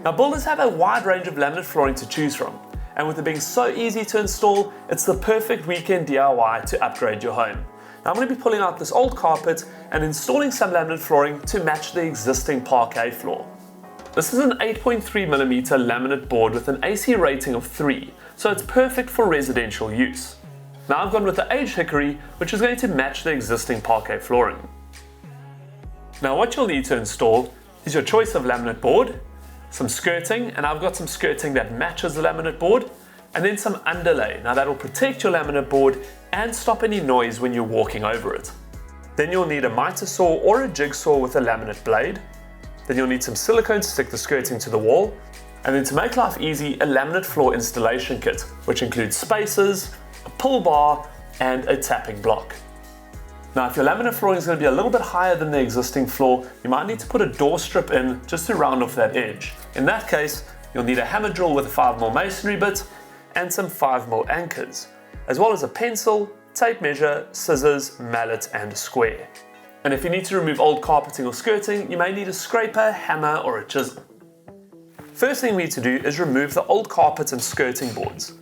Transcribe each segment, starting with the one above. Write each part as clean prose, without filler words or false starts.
Now builders have a wide range of laminate flooring to choose from, and with it being so easy to install, it's the perfect weekend DIY to upgrade your home. Now I'm going to be pulling out this old carpet and installing some laminate flooring to match the existing parquet floor. This is an 8.3mm laminate board with an AC rating of 3, so it's perfect for residential use. Now I've gone with the aged hickory, which is going to match the existing parquet flooring. Now what you'll need to install is your choice of laminate board, some skirting, and I've got some skirting that matches the laminate board, and then some underlay. Now that will protect your laminate board and stop any noise when you're walking over it. Then you'll need a miter saw or a jigsaw with a laminate blade. Then you'll need some silicone to stick the skirting to the wall, and then to make life easy, a laminate floor installation kit, which includes spacers, a pull bar, and a tapping block. Now if your laminate flooring is going to be a little bit higher than the existing floor, you might need to put a door strip in just to round off that edge. In that case, you'll need a hammer drill with a 5mm masonry bit and some 5mm anchors, as well as a pencil, tape measure, scissors, mallet, and a square. And if you need to remove old carpeting or skirting, you may need a scraper, hammer, or a chisel. First thing we need to do is remove the old carpet and skirting boards.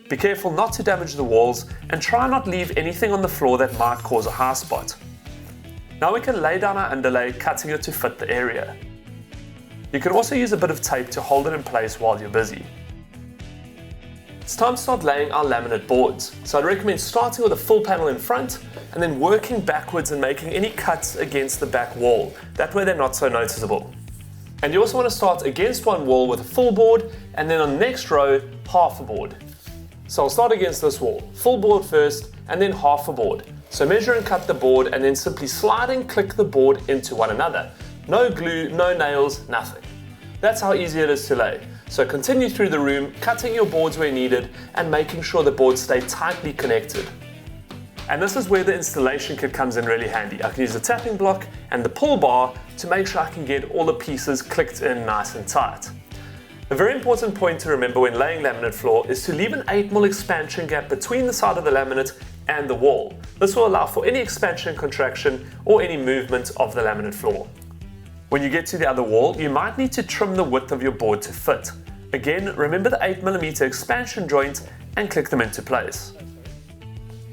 Be careful not to damage the walls and try not leave anything on the floor that might cause a high spot. Now we can lay down our underlay, cutting it to fit the area. You can also use a bit of tape to hold it in place while you're busy. It's time to start laying our laminate boards, so I'd recommend starting with a full panel in front and then working backwards and making any cuts against the back wall. That way they're not so noticeable. And you also want to start against one wall with a full board, and then on the next row, half a board. So I'll start against this wall, full board first, and then half a board. So measure and cut the board, and then simply slide and click the board into one another. No glue, no nails, nothing. That's how easy it is to lay. So continue through the room, cutting your boards where needed, and making sure the boards stay tightly connected. And this is where the installation kit comes in really handy. I can use the tapping block and the pull bar to make sure I can get all the pieces clicked in nice and tight. A very important point to remember when laying laminate floor is to leave an 8mm expansion gap between the side of the laminate and the wall. This will allow for any expansion and contraction or any movement of the laminate floor. When you get to the other wall, you might need to trim the width of your board to fit. Again, remember the 8mm expansion joint and click them into place.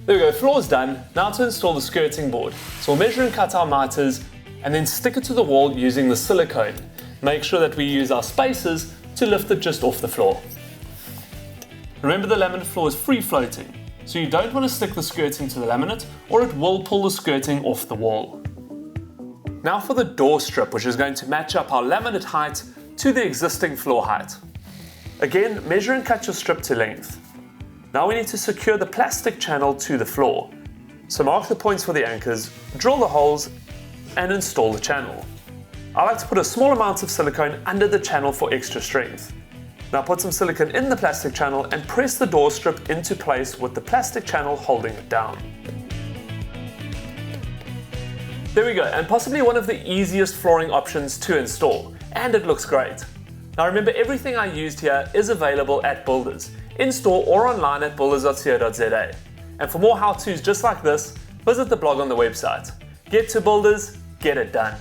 There we go, floor's done. Now to install the skirting board. So we'll measure and cut our miters and then stick it to the wall using the silicone. Make sure that we use our spacers to lift it just off the floor. Remember the laminate floor is free floating, so you don't want to stick the skirting to the laminate or it will pull the skirting off the wall. Now for the door strip, which is going to match up our laminate height to the existing floor height. Again, measure and cut your strip to length. Now we need to secure the plastic channel to the floor. So mark the points for the anchors, drill the holes, and install the channel. I like to put a small amount of silicone under the channel for extra strength. Now put some silicone in the plastic channel and press the door strip into place with the plastic channel holding it down. There we go, and possibly one of the easiest flooring options to install, and it looks great. Now remember, everything I used here is available at Builders, in store or online at builders.co.za. And for more how-tos just like this, visit the blog on the website. Get to Builders, get it done.